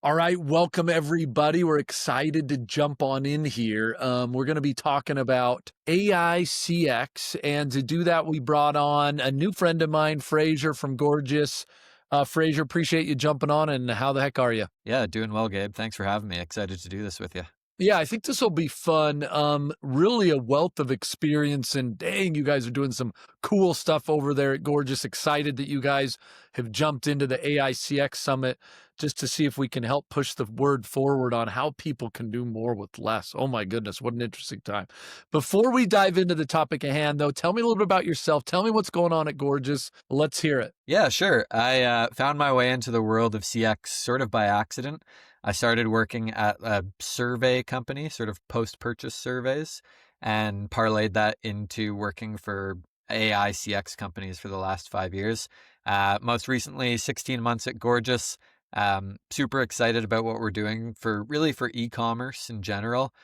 All right, welcome everybody. We're excited to jump on in here. We're going to be talking about AI CX, and to do that, we brought on a new friend of mine, Fraser from Gorgias. Fraser, appreciate you jumping on. And how the heck are you? Yeah, doing well, Gabe. Thanks for having me. Excited to do this with you. Yeah, I think this will be fun. Really a wealth of experience, and dang, you guys are doing some cool stuff over there at Gorgeous. Excited that you guys have jumped into the AICX Summit just to see if we can help push the word forward on how people can do more with less. Oh my goodness, what an interesting time. Before we dive into the topic at hand, though, tell me a little bit about yourself. Tell me what's going on at Gorgeous. Let's hear it. Yeah, sure. I found my way into the world of CX sort of by accident. I started working at a survey company, sort of post-purchase surveys, and parlayed that into working for AI CX companies for the last 5 years. Most recently, 16 months at Gorgias. Super excited about what we're doing for e-commerce in general,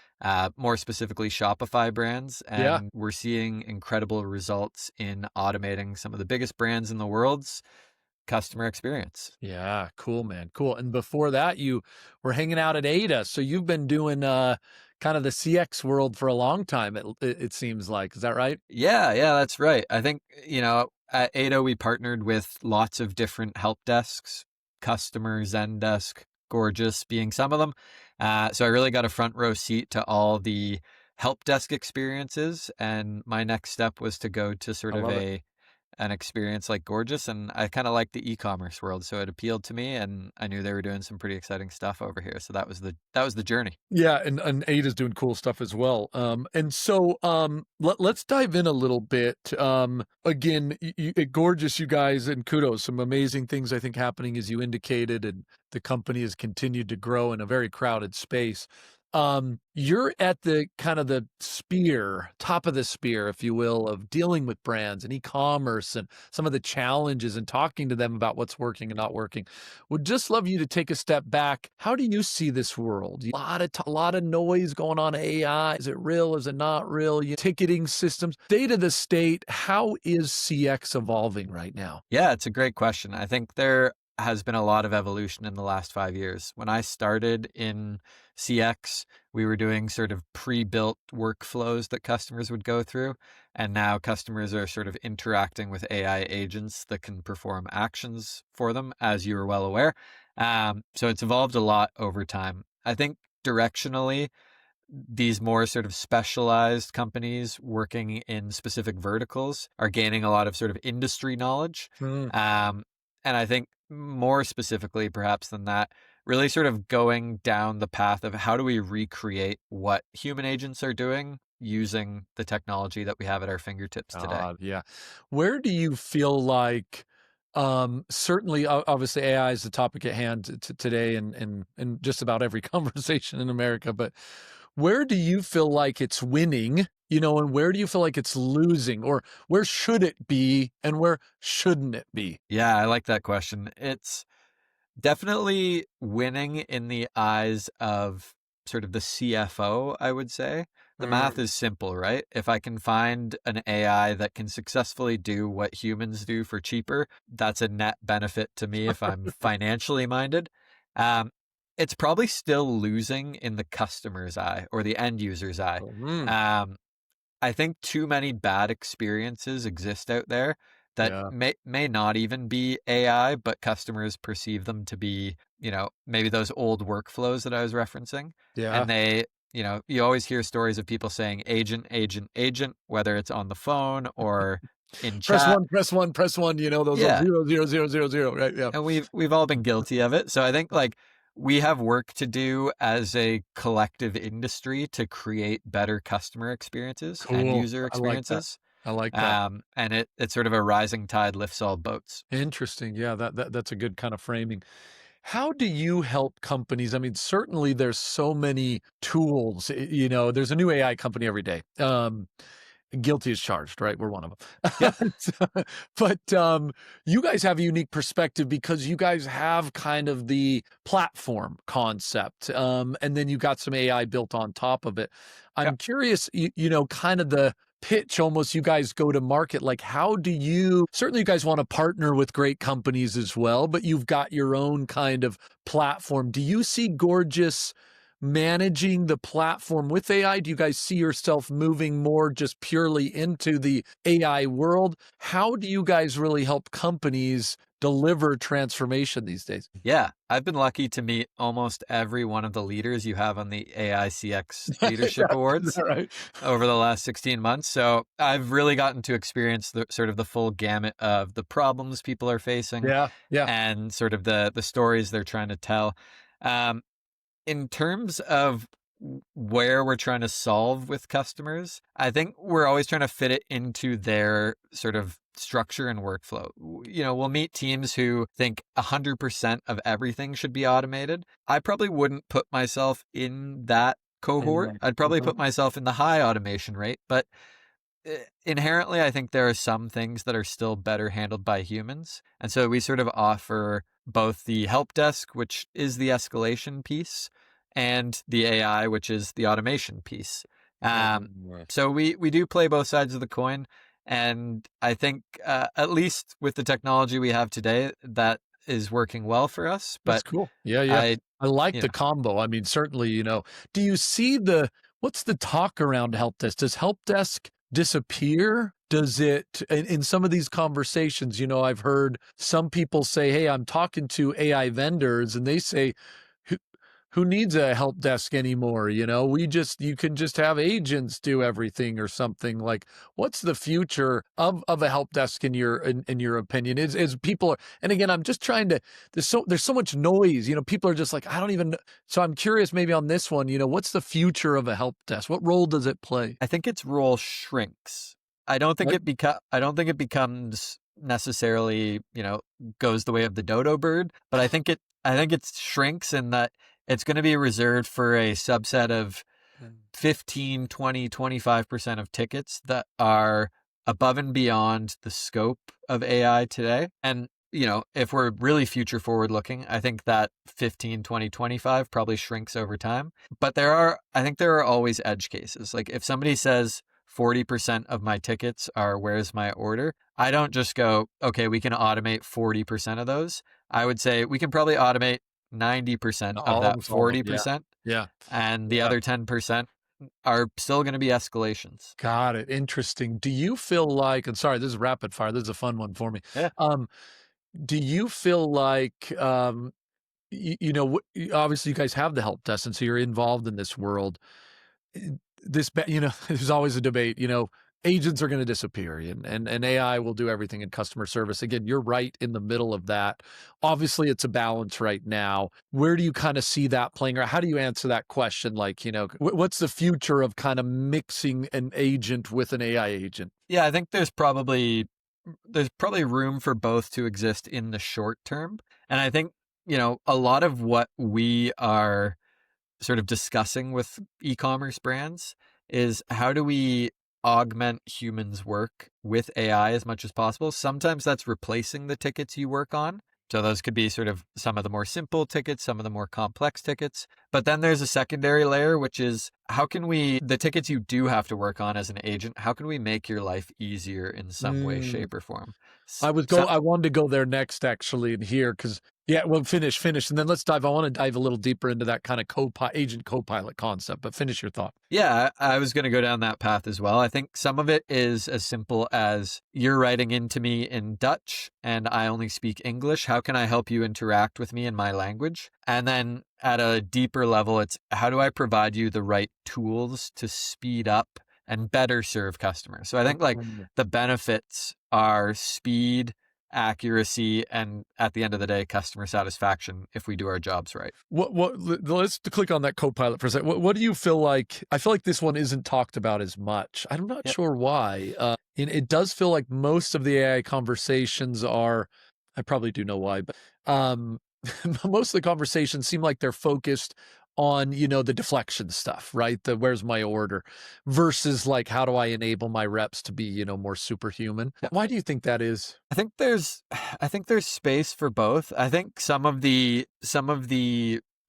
more specifically Shopify brands. Yeah. And we're seeing incredible results in automating some of the biggest brands in the world's customer experience. Yeah, cool, man. Cool. And before that, you were hanging out at Ada. So you've been doing kind of the CX world for a long time, it seems like. Is that right? Yeah, that's right. I think, at Ada, we partnered with lots of different help desks, customer, Zendesk, Gorgeous being some of them. So I really got a front row seat to all the help desk experiences. And my next step was to go to sort I of love it. an experience like Gorgeous, and I kind of like the e-commerce world, so it appealed to me, and I knew they were doing some pretty exciting stuff over here. So that was the journey. Yeah, and Ada's doing cool stuff as well. And so let's dive in a little bit. Again, at Gorgeous, you guys, and kudos, some amazing things I think happening as you indicated, and the company has continued to grow in a very crowded space. You're at the kind of the top of the spear, if you will, of dealing with brands and e-commerce and some of the challenges and talking to them about what's working and not working. Would just love you to take a step back. How do you see this world? A lot of noise going on. AI, is it real? Is it not real? Ticketing systems, state of the state. How is CX evolving right now? Yeah, it's a great question. I think there has been a lot of evolution in the last 5 years. When I started in CX, we were doing sort of pre-built workflows that customers would go through. And now customers are sort of interacting with AI agents that can perform actions for them, as you are well aware. So it's evolved a lot over time. I think directionally, these more sort of specialized companies working in specific verticals are gaining a lot of sort of industry knowledge. Hmm. And I think more specifically, perhaps than that, really sort of going down the path of how do we recreate what human agents are doing using the technology that we have at our fingertips today. Yeah. Where do you feel like, certainly, obviously, AI is the topic at hand today, and just about every conversation in America. But where do you feel like it's winning? And where do you feel like it's losing, or where should it be, and where shouldn't it be? Yeah, I like that question. It's definitely winning in the eyes of sort of the CFO, I would say. The math Mm. is simple, right? If I can find an AI that can successfully do what humans do for cheaper, that's a net benefit to me if I'm financially minded. Um, it's probably still losing in the customer's eye or the end user's eye. Mm. Um, I think too many bad experiences exist out there that Yeah. may not even be AI, but customers perceive them to be, maybe those old workflows that I was referencing. Yeah. And you always hear stories of people saying agent, agent, agent, whether it's on the phone or in Press chat. one. Press one. Press one. Those little Yeah. 0, 0, 0, 0, 0. Right. Yeah. And we've all been guilty of it. So I think like we have work to do as a collective industry to create better customer experiences, end Cool. user I like that. experiences. I like that. And it's sort of a rising tide lifts all boats. Interesting. Yeah, that's a good kind of framing. How do you help companies? I mean, certainly there's so many tools. There's a new AI company every day. Guilty as charged, right? We're one of Yep. them. But you guys have a unique perspective because you guys have kind of the platform concept, and then you got some AI built on top of it. I'm Yep. curious, kind of the pitch almost you guys go to market? Like, how do you, certainly you guys want to partner with great companies as well, but you've got your own kind of platform. Do you see Gorgias managing the platform with AI? Do you guys see yourself moving more just purely into the AI world? How do you guys really help companies deliver transformation these days? Yeah, I've been lucky to meet almost every one of the leaders you have on the AI CX Leadership Is Awards that right? over the last 16 months. So I've really gotten to experience the sort of the full gamut of the problems people are facing Yeah, yeah. and sort of the stories they're trying to tell. Um, in terms of where we're trying to solve with customers, I think we're always trying to fit it into their sort of structure and workflow. We'll meet teams who think 100% of everything should be automated. I probably wouldn't put myself in that cohort. Anyway. I'd probably Uh-huh. put myself in the high automation rate, but inherently, I think there are some things that are still better handled by humans. And so we sort of offer both the help desk, which is the escalation piece, and the AI, which is the automation piece. Um, Yeah. so we do play both sides of the coin. And I think, at least with the technology we have today, that is working well for us. That's But cool. Yeah, yeah. I, I like you the know, combo. I mean, certainly, do you see what's the talk around help desk? Does help desk disappear? Does it, in some of these conversations, I've heard some people say, hey, I'm talking to AI vendors and they say, who, who needs a help desk anymore? You can just have agents do everything or something. Like, what's the future of a help desk in your opinion? Is people, and again, I'm just trying to, there's so much noise, people are just like, I don't even know. So I'm curious maybe on this one, what's the future of a help desk? What role does it play? I think its role shrinks. Like, I don't think it becomes necessarily, goes the way of the dodo bird, but I think it shrinks in that it's going to be reserved for a subset of 15, 20, 25% of tickets that are above and beyond the scope of AI today. And, if we're really future forward looking, I think that 15, 20, 25 probably shrinks over time. But I think there are always edge cases. Like if somebody says 40% of my tickets are where's my order, I don't just go, okay, we can automate 40% of those. I would say we can probably automate 90% of that almost all of them. Yeah. 40%, Yeah. and the Yeah. other 10% are still going to be escalations. Got it. Interesting. Do you feel like, and sorry, this is rapid fire. This is a fun one for me. Yeah. Um, do you feel like, obviously you guys have the help desk, and so you're involved in this world. There's always a debate, agents are going to disappear and AI will do everything in customer service. Again, you're right in the middle of that. Obviously it's a balance right now. Where do you kind of see that playing, or how do you answer that question? Like, what's the future of kind of mixing an agent with an AI agent? Yeah, I think there's probably room for both to exist in the short term. And I think, a lot of what we are sort of discussing with e-commerce brands is how do we augment humans' work with AI as much as possible. Sometimes that's replacing the tickets you work on. So those could be sort of some of the more simple tickets, some of the more complex tickets. But then there's a secondary layer, which is the tickets you do have to work on as an agent, how can we make your life easier in some way, Mm. shape, or form? So, I wanted to go there next actually, and here, because yeah, well, finish, and then I want to dive a little deeper into that kind of agent copilot concept. But finish your thought. yeah, I was going to go down that path as well. I think some of it is as simple as you're writing into me in Dutch and I only speak English. How can I help you interact with me in my language? And then at a deeper level, it's how do I provide you the right tools to speed up and better serve customers? So I think like Mm. the benefits are speed, accuracy, and at the end of the day, customer satisfaction if we do our jobs right. Let's click on that copilot for a second. What do you feel like? I feel like this one isn't talked about as much. I'm not Yep. sure why. And it does feel like most of the AI conversations are, I probably do know why, but most of the conversations seem like they're focused on, the deflection stuff, right? The where's my order versus like, how do I enable my reps to be, more superhuman? Why do you think that is? I think there's space for both. I think some of the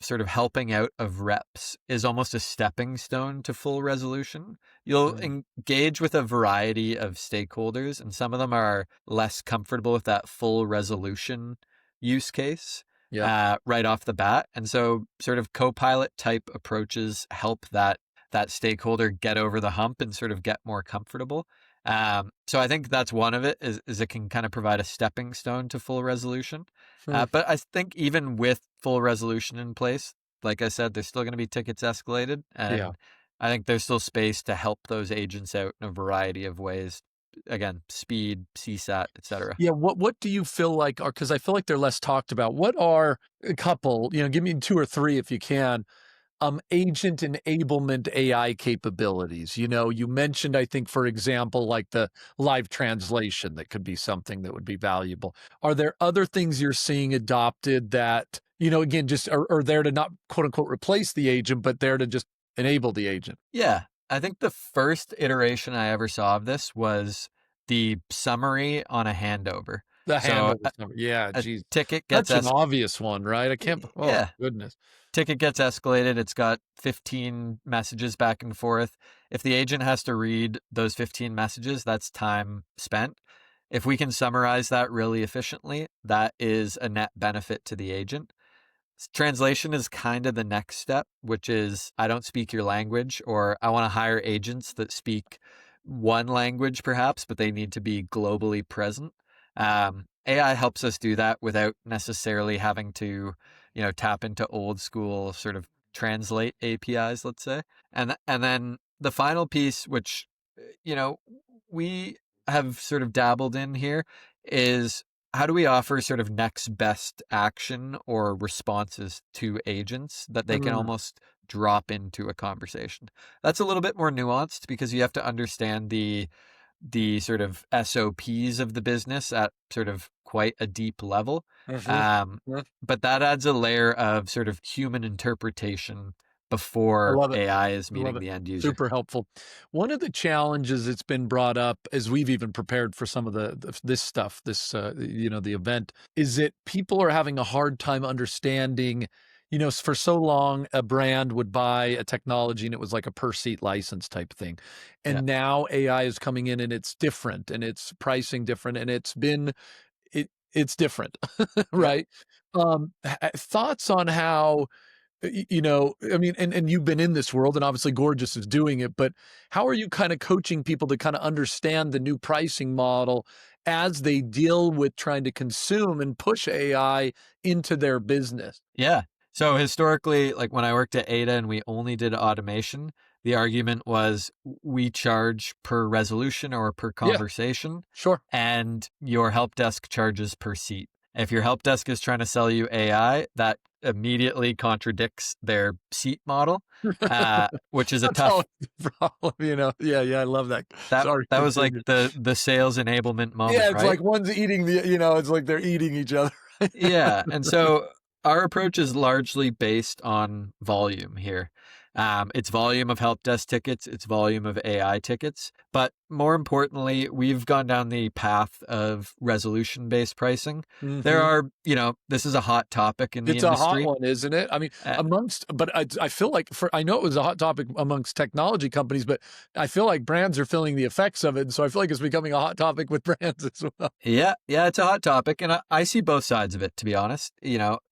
sort of helping out of reps is almost a stepping stone to full resolution. You'll Mm. engage with a variety of stakeholders, and some of them are less comfortable with that full resolution use case Yep. right off the bat. And so, sort of copilot type approaches help that stakeholder get over the hump and sort of get more comfortable. So I think that's one of it is it can kind of provide a stepping stone to full resolution. Hmm. But I think even with full resolution in place, like I said, there's still going to be tickets escalated, Yeah. and I think there's still space to help those agents out in a variety of ways. Again, speed, CSAT, etc. Yeah, what do you feel like are, because I feel like they're less talked about. What are a couple, give me 2 or 3 if you can, agent enablement AI capabilities? You mentioned, I think, for example, like the live translation that could be something that would be valuable. Are there other things you're seeing adopted that, again, just are there to not quote unquote replace the agent, but there to just enable the agent? Yeah, I think the first iteration I ever saw of this was the summary on a handover. The So handover summary. Yeah, a geez. ticket gets Such an obvious one, right? I can't, oh, yeah, goodness. ticket gets escalated. It's got 15 messages back and forth. If the agent has to read those 15 messages, that's time spent. If we can summarize that really efficiently, that is a net benefit to the agent. Translation is kind of the next step, which is I don't speak your language, or I want to hire agents that speak one language perhaps, but they need to be globally present. AI helps us do that without necessarily having to, tap into old school sort of translate APIs, let's say. And then the final piece, which, you know, we have sort of dabbled in here, is how do we offer sort of next best action or responses to agents that they can Mm, almost drop into a conversation? That's a little bit more nuanced because you have to understand the sort of SOPs of the business at sort of quite a deep level. mhm, Um, mhm. but that adds a layer of sort of human interpretation I before love it. AI is I love meeting it. the end user. Super helpful. One of the challenges that's been brought up as we've even prepared for some of this stuff, the event, is that people are having a hard time understanding. For so long, a brand would buy a technology and it was like a per seat license type thing. Yeah. And now AI is coming in and it's different and it's pricing different and it's different, Yeah. right? Thoughts on how, I mean, and you've been in this world and obviously Gorgias is doing it, but how are you kind of coaching people to kind of understand the new pricing model as they deal with trying to consume and push AI into their business? Yeah. So historically, like when I worked at Ada and we only did automation, the argument was we charge per resolution or per Yeah, conversation, sure. and your help desk charges per seat. If your help desk is trying to sell you AI, that immediately contradicts their seat model, which is a That's tough. always the problem. Yeah, yeah, I love that. That Sorry, that was like continue. the sales enablement moment, Yeah, it's right? like one's eating it's like they're eating each other. Yeah, and so our approach is largely based on volume here. It's volume of help desk tickets, it's volume of AI tickets, but more importantly, we've gone down the path of resolution-based pricing. There Mhm. are, this is a hot topic in the It's a hot industry. one, isn't it? I mean, Uh, but I feel like I know it was a hot topic amongst technology companies, but I feel like brands are feeling the effects of it, and so I feel like it's becoming a hot topic with brands as well. yeah, it's a hot topic, and I see both sides of it, to be honest.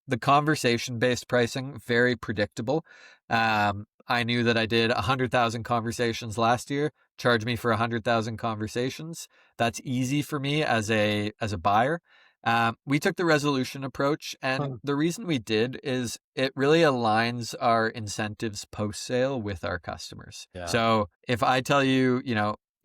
The conversation-based pricing, very predictable. I knew that I did 100,000 conversations last year. Charge me for 100,000 conversations. That's easy for me as a buyer. We took the resolution approach, and Huh. the reason we did is it really aligns our incentives post-sale with our customers. Yeah. So if I tell you,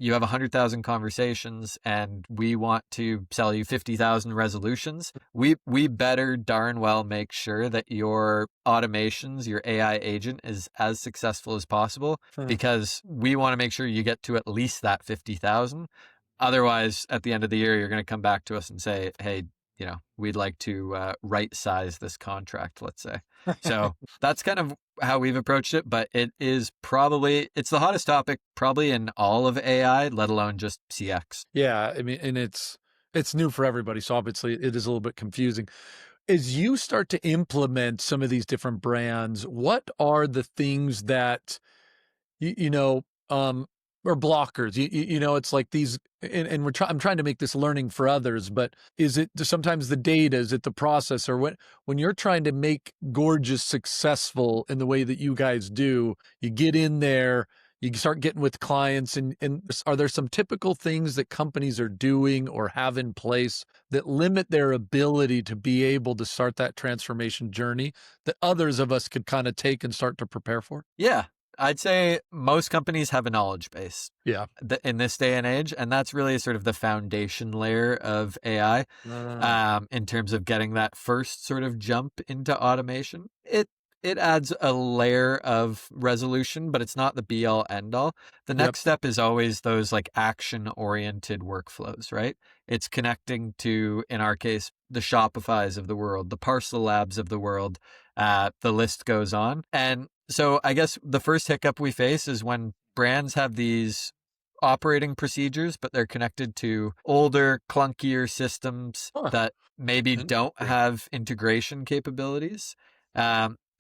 you have 100,000 conversations and we want to sell you 50,000 resolutions, we better darn well make sure that your automations, your AI agent is as successful as possible, Huh. because we want to make sure you get to at least that 50,000. Otherwise, at the end of the year, you're going to come back to us and say, hey, we'd like to right size this contract, let's say. So that's kind of how we've approached it, but it's the hottest topic probably in all of AI, let alone just CX. Yeah, I mean, and it's new for everybody, so obviously it is a little bit confusing. as you start to implement some of these different brands, what are the things that you know, or blockers. It's like these, and I'm trying to make this learning for others, but is it sometimes the data? Is it the process? Or when you're trying to make Gorgias successful in the way that you guys do, you get in there, you start getting with clients, and are there some typical things that companies are doing or have in place that limit their ability to be able to start that transformation journey that others of us could kind of take and start to prepare for? Yeah, I'd say most companies have a knowledge base Yeah. in this day and age, and that's really sort of the foundation layer of AI. Uh, In terms of getting that first sort of jump into automation. It adds a layer of resolution, but it's not the be all end all. The yep. next step is always those like action oriented workflows, right? It's connecting to, in our case, the Shopify's of the world, the Parcel Labs of the world. The list goes on. And so I guess the first hiccup we face is when brands have these operating procedures, but they're connected to older, clunkier systems Huh, that maybe don't interesting. have integration capabilities.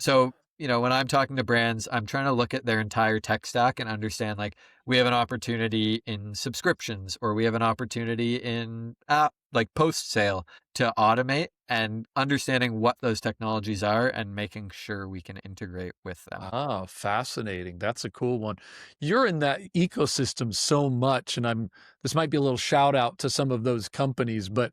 So, when I'm talking to brands, I'm trying to look at their entire tech stack and understand like we have an opportunity in subscriptions or we have an opportunity in app like post sale to automate and understanding what those technologies are and making sure we can integrate with them. Ah, fascinating. That's a cool one. You're in that ecosystem so much, and this might be a little shout out to some of those companies, but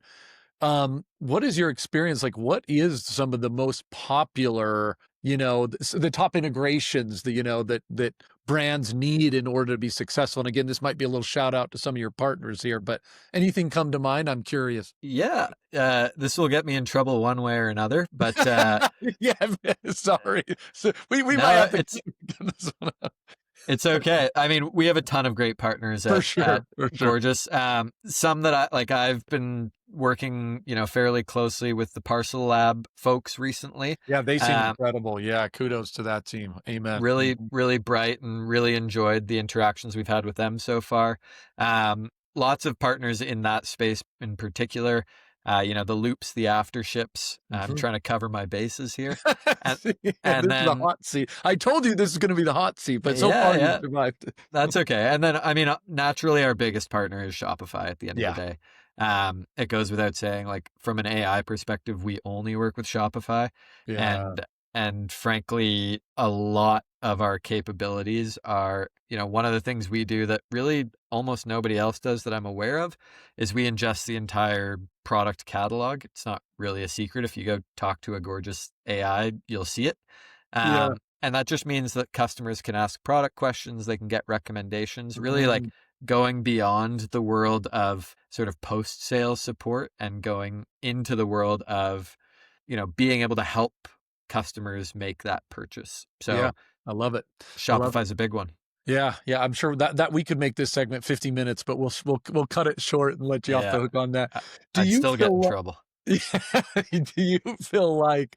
what is your experience like? What is some of the most popular, the top integrations that that brands need in order to be successful? And again, this might be a little shout out to some of your partners here, but anything come to mind? I'm curious. Yeah, this will get me in trouble one way or another, but Yeah, sorry. So we might no, have to keep this one up. it's okay. I mean, we have a ton of great partners For at sure, for sure. Gorgias. Some that I've been working, fairly closely with the Parcel Lab folks recently. Yeah, they seem Um, incredible. Yeah, kudos to that team. Amen. really, Mhm. really bright and really enjoyed the interactions we've had with them so far. Lots of partners in that space in particular. The loops, the afterships. I'm Mhm. trying to cover my bases here, and See, and this is the then hot seat. I told you this is gonna be the hot seat, but so yeah, far you've yeah. survived it. That's okay. And then, I mean, naturally, our biggest partner is Shopify at the end of the Yeah, day. It goes without saying, like, from an AI perspective, we only work with Shopify. yeah, And frankly, a lot of our capabilities are, one of the things we do that really almost nobody else does that I'm aware of is we ingest the entire product catalog. It's not really a secret. If you go talk to a Gorgias AI, you'll see it. yeah. And that just means that customers can ask product questions, they can get recommendations, really like Mm, going beyond the world of sort of post-sale support and going into the world of, being able to help customers make that purchase. yeah, So I love it. I love it. Shopify's a big one. Yeah, yeah, I'm sure that we could make this segment 50 minutes, but we'll cut it short and let you off the Yeah. hook on that. I- Do I'd you still get in feel trouble. Yeah. Do you feel like,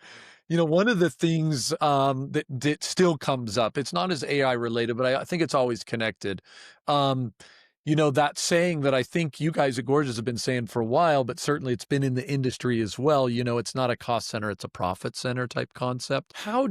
one of the things that still comes up, it's not as AI related, but I think it's always connected. Um, that saying that I think you guys at Gorgeous have been saying for a while, but certainly it's been in the industry as well. It's not a cost center, it's a profit center type concept. How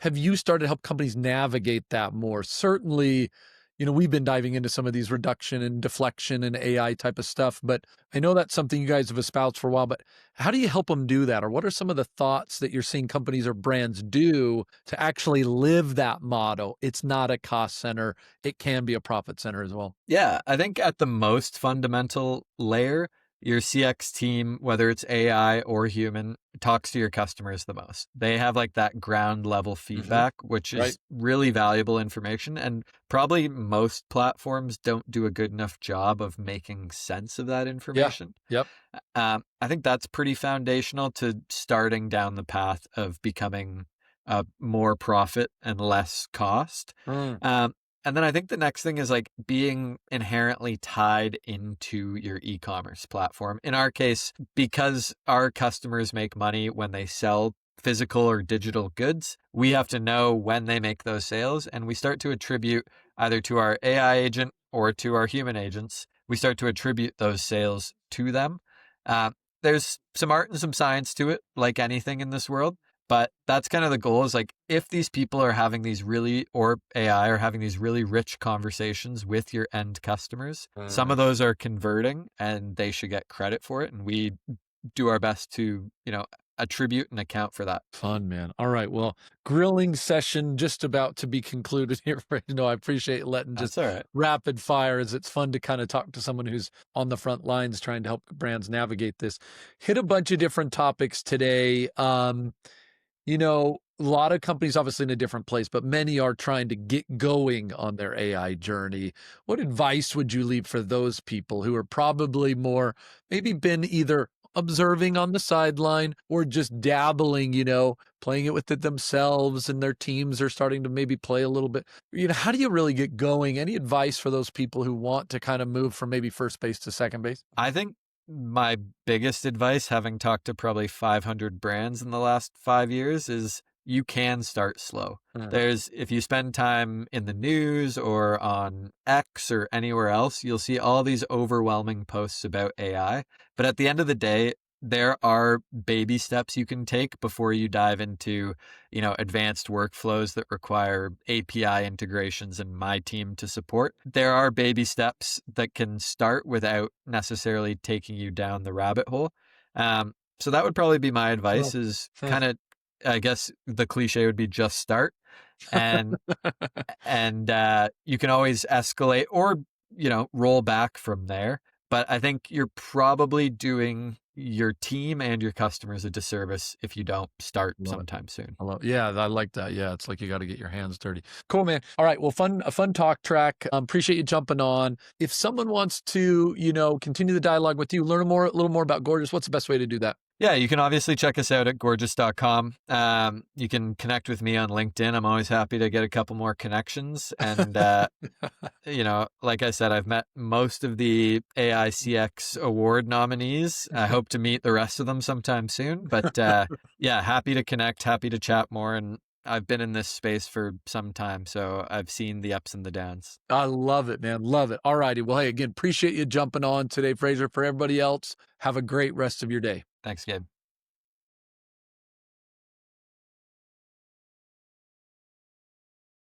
have you started to help companies navigate that more? Certainly, we've been diving into some of these reduction and deflection and AI type of stuff, but I know that's something you guys have espoused for a while, but how do you help them do that? Or what are some of the thoughts that you're seeing companies or brands do to actually live that motto? It's not a cost center. It can be a profit center as well. Yeah, I think at the most fundamental layer, your CX team, whether it's AI or human, talks to your customers the most. They have like that ground level Hmm. feedback, which Right. is really valuable information. And probably most platforms don't do a good enough job of making sense of that Yeah. information. Yep. I think that's pretty foundational to starting down the path of becoming more profit and less cost. Mm, Um, and then I think the next thing is like being inherently tied into your e-commerce platform. In our case, because our customers make money when they sell physical or digital goods, we have to know when they make those sales. And we start to attribute either to our AI agent or to our human agents, we start to attribute those sales to them. Uh, there's some art and some science to it, like anything in this world. But that's kind of the goal, is like, if these people are having these really, or AI are having these really rich conversations with your end customers, some of those are converting and they should get credit for it. And we do our best to, attribute and account for that. Fun, man. All right. Well, grilling session just about to be concluded here. I appreciate letting just That's all right. rapid fire, as it's fun to kind of talk to someone who's on the front lines trying to help brands navigate this. Hit a bunch of different topics today. A lot of companies obviously in a different place, but many are trying to get going on their AI journey. What advice would you leave for those people who are probably more, maybe been either observing on the sideline or just dabbling, playing it with it themselves, and their teams are starting to maybe play a little bit? How do you really get going? Any advice for those people who want to kind of move from maybe first base to second base? I think my biggest advice, having talked to probably 500 brands in the last 5 years, is you can start slow. If you spend time in the news or on X or anywhere else, you'll see all these overwhelming posts about AI. But at the end of the day, there are baby steps you can take before you dive into, advanced workflows that require API integrations and my team to support. There are baby steps that can start without necessarily taking you down the rabbit hole. So that would probably be my advice, is kind of, I guess the cliche would be just start, and you can always escalate or, roll back from there. But I think you're probably doing your team and your customers a disservice if you don't start sometime soon. Yeah, I like that. Yeah, it's like you got to get your hands dirty. Cool, man. All right, well, a fun talk track. Appreciate you jumping on. If someone wants to, continue the dialogue with you, learn a little more about Gorgias, what's the best way to do that? Yeah, you can obviously check us out at gorgias.com. You can connect with me on LinkedIn. I'm always happy to get a couple more connections. And, like I said, I've met most of the AI CX award nominees. I hope to meet the rest of them sometime soon. But yeah, happy to connect, happy to chat more. And I've been in this space for some time, so I've seen the ups and the downs. I love it, man. Love it. All righty. Well, hey, again, appreciate you jumping on today, Fraser. For everybody else, have a great rest of your day. Thanks, Gabe.